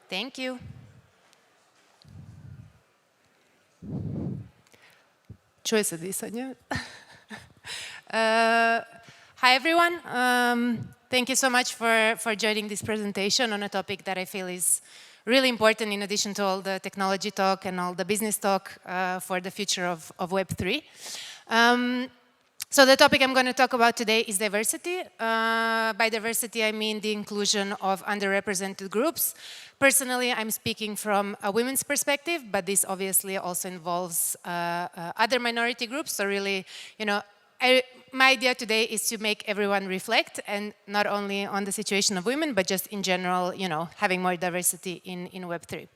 Thank you. Čuje se disanje. Hi, everyone. Thank you so much for joining this presentation on a topic that I feel is really important in addition to all the technology talk and all the business talk for the future of Web3. So the topic I'm going to talk about today is diversity. By diversity, I mean the inclusion of underrepresented groups. Personally, I'm speaking from a women's perspective, but this obviously also involves other minority groups. So really, my idea today is to make everyone reflect, and not only on the situation of women, but just in general, having more diversity in Web3.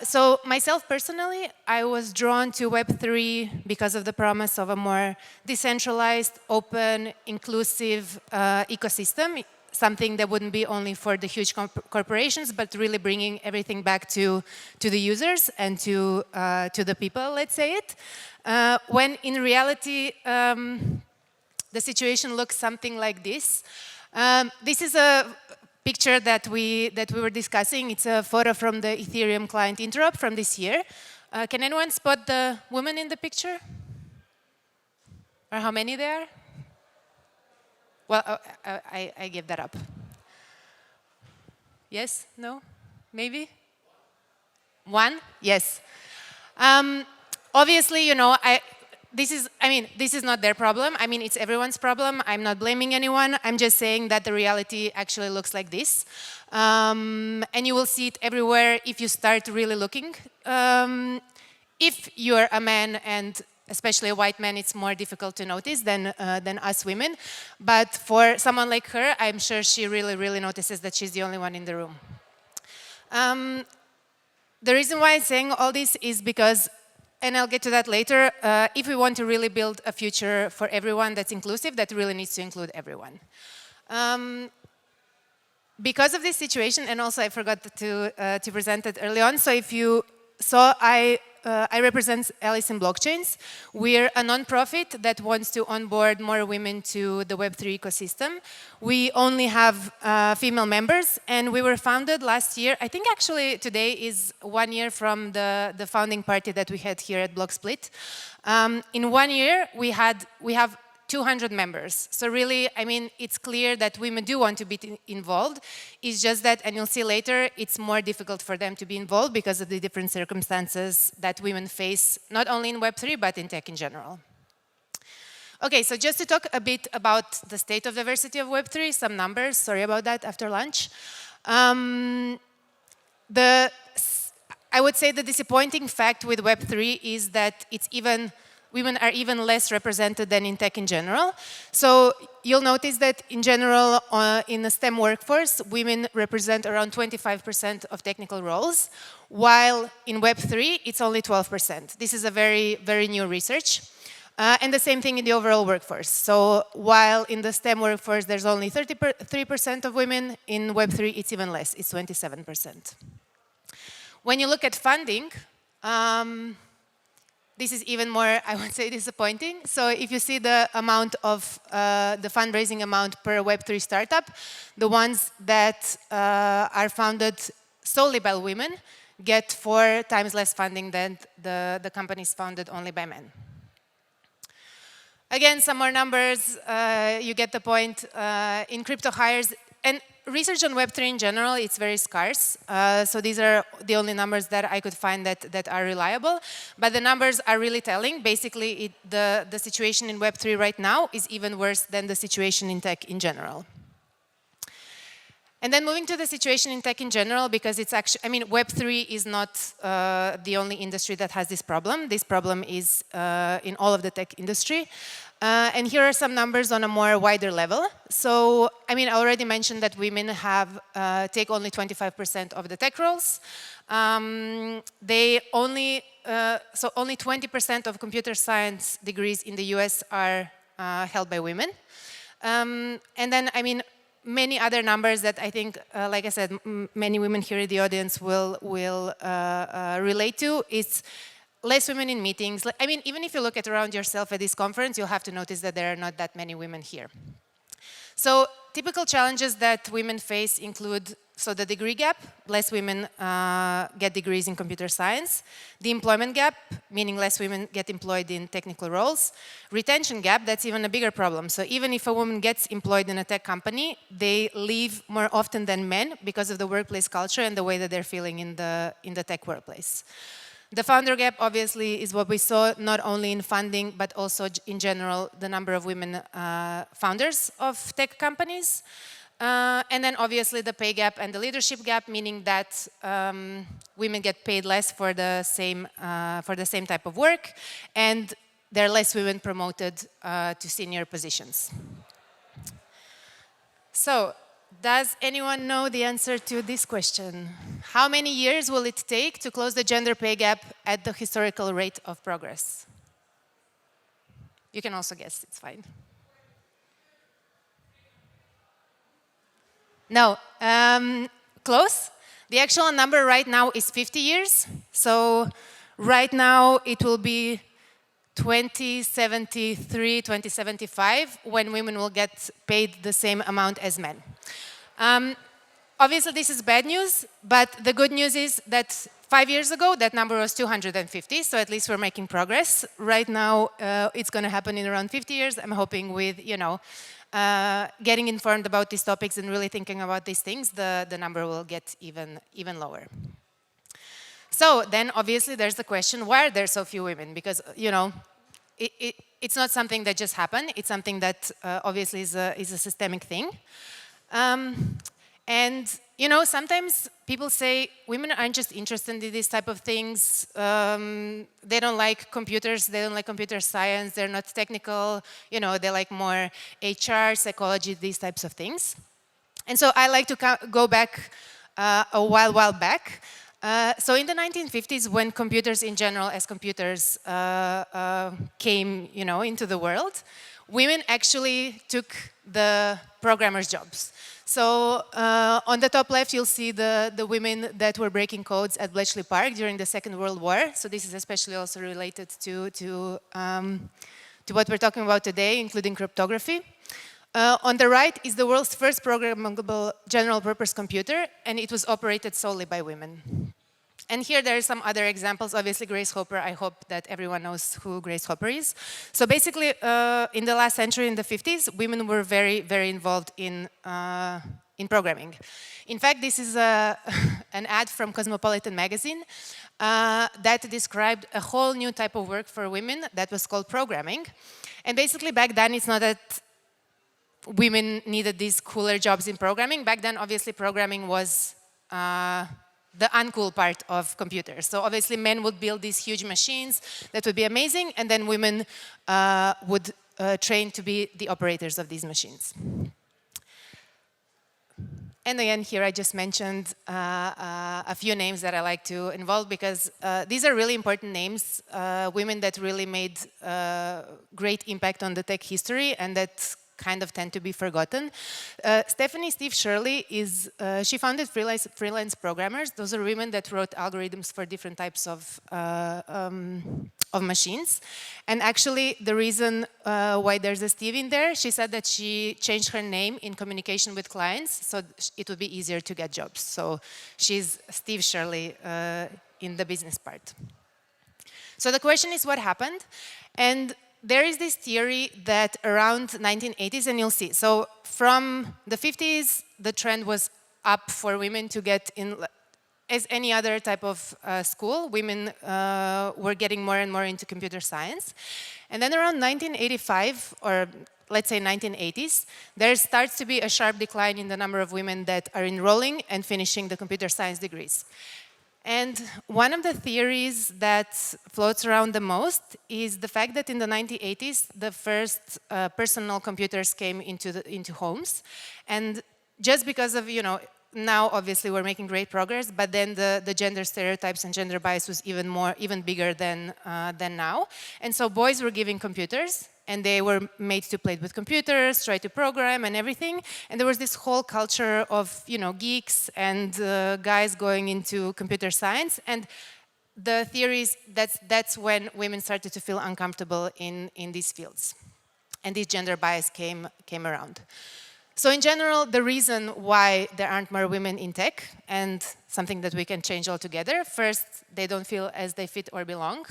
So myself personally, I was drawn to Web3 because of the promise of a more decentralized, open, inclusive ecosystem, something that wouldn't be only for the huge corporations, but really bringing everything back to the users and to the people, let's say it. When in reality, the situation looks something like this. This is a picture that we were discussing. It's a photo from the Ethereum client interop from this year. Can anyone spot the woman in the picture? Or how many there are? Well, I gave that up. Yes? No? Maybe? One? Yes. Obviously, this is not their problem. I mean, it's everyone's problem. I'm not blaming anyone. I'm just saying that the reality actually looks like this. And you will see it everywhere if you start really looking. If you're a man, and especially a white man, it's more difficult to notice than us women. But for someone like her, I'm sure she really, really notices that she's the only one in the room. The reason why I'm saying all this is because, and I'll get to that later, if we want to really build a future for everyone that's inclusive, that really needs to include everyone. Because of this situation, and also I forgot to present it early on, so if you saw, I represent Alice in Blockchains. We're a non-profit that wants to onboard more women to the Web3 ecosystem. We only have female members, and we were founded last year. I think actually today is 1 year from the founding party that we had here at BlockSplit. In 1 year, we have 200 members. So really, I mean, it's clear that women do want to be involved. It's just that, and you'll see later, it's more difficult for them to be involved because of the different circumstances that women face, not only in Web3, but in tech in general. Okay, so just to talk a bit about the state of diversity of Web3, some numbers, sorry about that, after lunch. I would say the disappointing fact with Web3 is that women are even less represented than in tech in general. So you'll notice that in general, in the STEM workforce, women represent around 25% of technical roles, while in Web3, it's only 12%. This is a very, very new research. And the same thing in the overall workforce. So while in the STEM workforce, there's only 33% of women, in Web3, it's even less, it's 27%. When you look at funding, this is even more, I would say, disappointing. So if you see the amount of the fundraising amount per Web3 startup, the ones that are founded solely by women get 4 times less funding than the companies founded only by men. Again, some more numbers, you get the point. In crypto hires, and research on Web3 in general, it's very scarce. So these are the only numbers that I could find that are reliable. But the numbers are really telling. Basically, the situation in Web3 right now is even worse than the situation in tech in general. And then moving to the situation in tech in general, because it's actually, I mean, Web3 is not the only industry that has this problem. This problem is in all of the tech industry. And here are some numbers on a more wider level. So, I mean, I already mentioned that women take only 25% of the tech roles. Only 20% of computer science degrees in the US are held by women. And then, I mean, many other numbers that I think, like I said, many women here in the audience will relate to. It's less women in meetings. I mean, even if you look at around yourself at this conference, you'll have to notice that there are not that many women here. So typical challenges that women face include, so the degree gap, less women get degrees in computer science. The employment gap, meaning less women get employed in technical roles. Retention gap, that's even a bigger problem. So even if a woman gets employed in a tech company, they leave more often than men because of the workplace culture and the way that they're feeling in the tech workplace. The founder gap, obviously, is what we saw not only in funding, but also in general, the number of women founders of tech companies. And then obviously the pay gap and the leadership gap, meaning that women get paid less for the same type of work, and there are less women promoted to senior positions. So, does anyone know the answer to this question? How many years will it take to close the gender pay gap at the historical rate of progress? You can also guess, it's fine. No, close. The actual number right now is 50 years. So right now it will be 2073, 2075, when women will get paid the same amount as men. Obviously, this is bad news, but the good news is that 5 years ago, that number was 250, so at least we're making progress. Right now, it's going to happen in around 50 years. I'm hoping with, getting informed about these topics and really thinking about these things, the number will get even lower. So then, obviously, there's the question, why are there so few women? Because, it's not something that just happened. It's something that obviously is a systemic thing. And, sometimes people say women aren't just interested in these type of things. They don't like computers. They don't like computer science. They're not technical. They like more HR, psychology, these types of things. And so I like to go back a while back. So in the 1950s, when computers in general, as computers came, into the world, women actually took the programmers' jobs. So on the top left, you'll see the women that were breaking codes at Bletchley Park during the Second World War. So this is especially also related to what we're talking about today, including cryptography. On the right is the world's first programmable general-purpose computer, and it was operated solely by women. And here there are some other examples. Obviously, Grace Hopper, I hope that everyone knows who Grace Hopper is. So basically, in the last century, in the 50s, women were very, very involved in programming. In fact, this is an ad from Cosmopolitan magazine that described a whole new type of work for women that was called programming. And basically, back then, it's not that women needed these cooler jobs in programming. Back then, obviously, programming was the uncool part of computers. So obviously men would build these huge machines that would be amazing, and then women would train to be the operators of these machines. And again, here I just mentioned a few names that I like to involve because these are really important names, women that really made great impact on the tech history and that kind of tend to be forgotten. Stephanie Steve Shirley she founded freelance programmers. Those are women that wrote algorithms for different types of machines. And actually, the reason why there's a Steve in there, she said that she changed her name in communication with clients, so it would be easier to get jobs. So she's Steve Shirley in the business part. So the question is, what happened? And there is this theory that around 1980s, and you'll see, so from the 50s, the trend was up for women to get in, as any other type of school, women were getting more and more into computer science. And then around 1985, or let's say 1980s, there starts to be a sharp decline in the number of women that are enrolling and finishing the computer science degrees. And one of the theories that floats around the most is the fact that in the 1980s, the first personal computers came into homes. And just because of, now obviously we're making great progress, but then the gender stereotypes and gender bias was even bigger than now. And so boys were given computers, and they were made to play with computers, try to program and everything. And there was this whole culture of, geeks and guys going into computer science. And the theory is that's when women started to feel uncomfortable in these fields. And this gender bias came around. So in general, the reason why there aren't more women in tech, and something that we can change altogether, first, they don't feel as they fit or belong,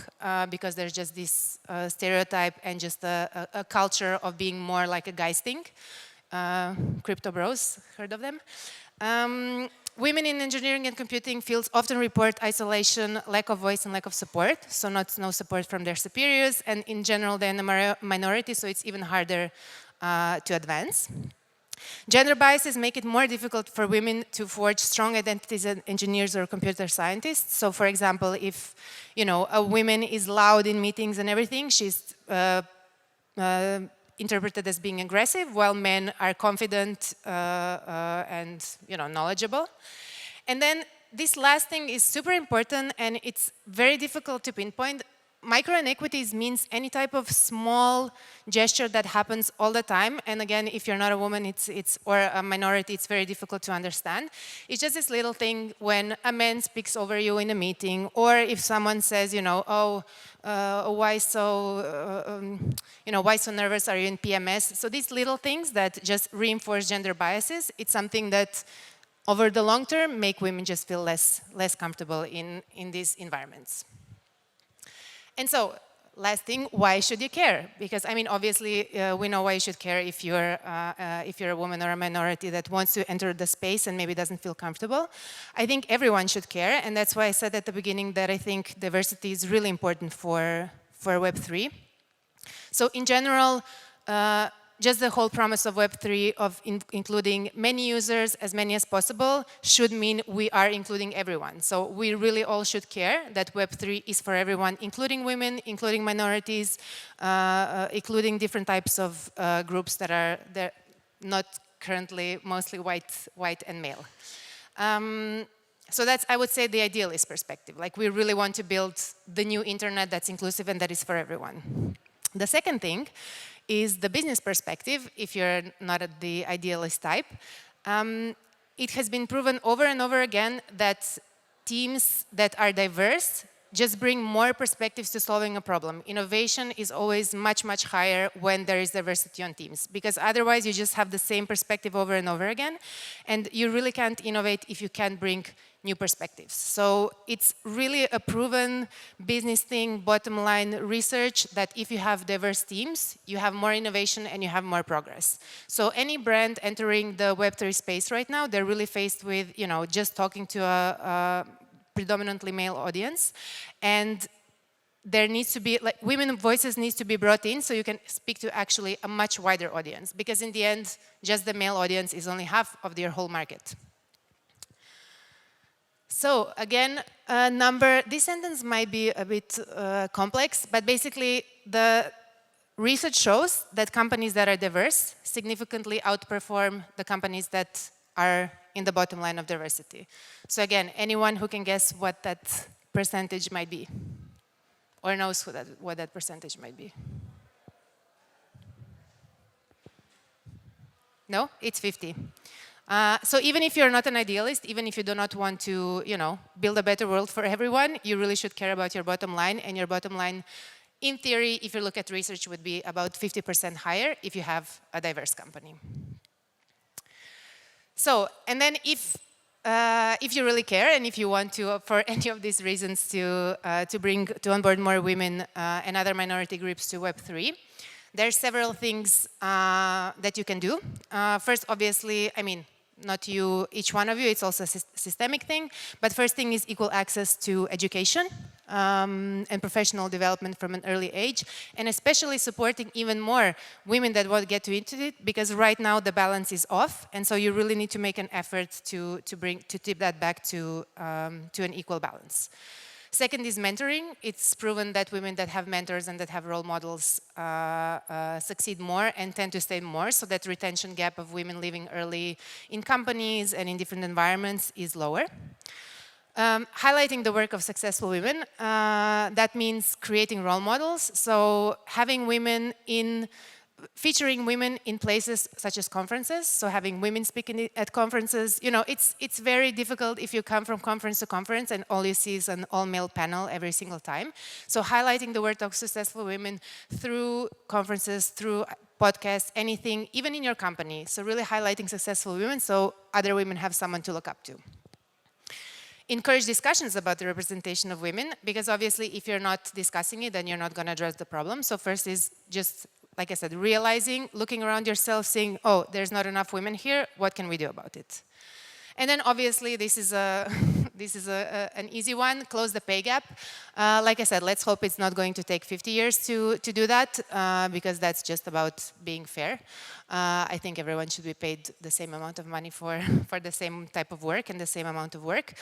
because there's just this stereotype and just a culture of being more like a guy's thing. Crypto bros, heard of them? Women in engineering and computing fields often report isolation, lack of voice, and lack of support. So no support from their superiors, and in general, they're in the minority, so it's even harder to advance. Gender biases make it more difficult for women to forge strong identities as engineers or computer scientists. So, for example, if a woman is loud in meetings and everything, she's interpreted as being aggressive, while men are confident and knowledgeable. And then this last thing is super important, and it's very difficult to pinpoint. Micro inequities means any type of small gesture that happens all the time. And again, if you're not a woman or a minority, it's very difficult to understand. It's just this little thing when a man speaks over you in a meeting, or if someone says, why so nervous? Are you in PMS? So these little things that just reinforce gender biases, it's something that over the long term make women just feel less comfortable in these environments. And so, last thing, why should you care? Because obviously, we know why you should care if you're a woman or a minority that wants to enter the space and maybe doesn't feel comfortable. I think everyone should care, and that's why I said at the beginning that I think diversity is really important for Web3. So, in general, just the whole promise of Web3 of including many users, as many as possible, should mean we are including everyone. So we really all should care that Web3 is for everyone, including women, including minorities, including different types of groups that are not currently mostly white and male. So that's, I would say, the idealist perspective. Like, we really want to build the new internet that's inclusive and that is for everyone. The second thing is the business perspective, if you're not the idealist type. It has been proven over and over again that teams that are diverse just bring more perspectives to solving a problem. Innovation is always much, much higher when there is diversity on teams, because otherwise you just have the same perspective over and over again, and you really can't innovate if you can't bring new perspectives. So it's really a proven business thing, bottom line research, that if you have diverse teams, you have more innovation and you have more progress. So any brand entering the Web3 space right now, they're really faced with, just talking to a predominantly male audience, and there needs to be, women voices needs to be brought in so you can speak to actually a much wider audience, because in the end, just the male audience is only half of their whole market. So again, this sentence might be a bit complex, but basically the research shows that companies that are diverse significantly outperform the companies that are in the bottom line of diversity. So again, anyone who can guess what that percentage might be, or knows what that percentage might be? No? It's 50. So even if you're not an idealist, even if you do not want to, build a better world for everyone, you really should care about your bottom line. And your bottom line, in theory, if you look at research, would be about 50% higher if you have a diverse company. So, and then if you really care and if you want to, for any of these reasons, to onboard more women and other minority groups to Web3, there are several things that you can do. First, obviously, not you, each one of you, it's also a systemic thing. But first thing is equal access to education and professional development from an early age, and especially supporting even more women that want to get into it, because right now the balance is off, and so you really need to make an effort to tip that back to an equal balance. Second is mentoring. It's proven that women that have mentors and that have role models succeed more and tend to stay more, so that retention gap of women leaving early in companies and in different environments is lower. Highlighting the work of successful women, that means creating role models. So having featuring women in places such as conferences, so having women speaking at conferences. It's very difficult if you come from conference to conference and all you see is an all-male panel every single time. So highlighting the work of successful women through conferences, through podcasts, anything, even in your company. So really highlighting successful women so other women have someone to look up to. Encourage discussions about the representation of women, because obviously if you're not discussing it, then you're not going to address the problem. So first is just, like I said, realizing, looking around yourself, saying, oh, there's not enough women here, what can we do about it? And then obviously this is an easy one, close the pay gap. Like I said, let's hope it's not going to take 50 years to do that, because that's just about being fair. I think everyone should be paid the same amount of money for the same type of work and the same amount of work.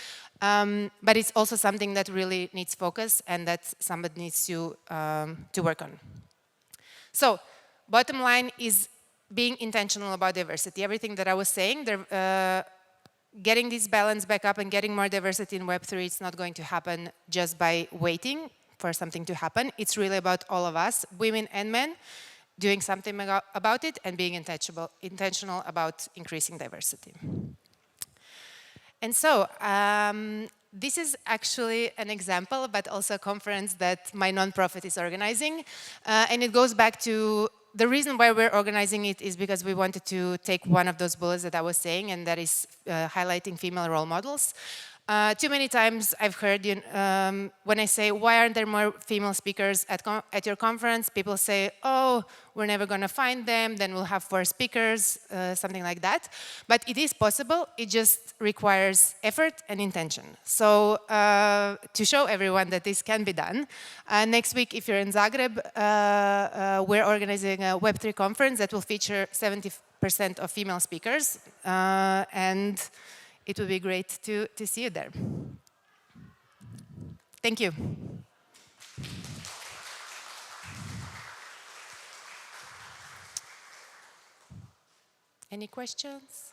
But it's also something that really needs focus and that somebody needs to work on. So, bottom line is being intentional about diversity. Everything that I was saying, getting this balance back up and getting more diversity in Web3, it's not going to happen just by waiting for something to happen. It's really about all of us, women and men, doing something about it and being intentional about increasing diversity. And so, this is actually an example, but also a conference that my nonprofit is organizing. And it goes back to the reason why we're organizing it is because we wanted to take one of those bullets that I was saying, and that is highlighting female role models. Too many times I've heard when I say, why aren't there more female speakers at your conference? People say, oh, we're never going to find them, then we'll have 4 speakers, something like that. But it is possible, it just requires effort and intention. So to show everyone that this can be done, next week if you're in Zagreb, we're organizing a Web3 conference that will feature 70% of female speakers. And it would be great to see you there. Thank you. Any questions?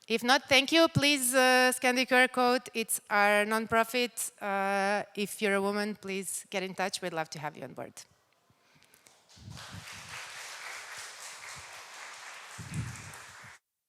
If not, thank you. Please scan the QR code. It's our nonprofit. If you're a woman, please get in touch. We'd love to have you on board.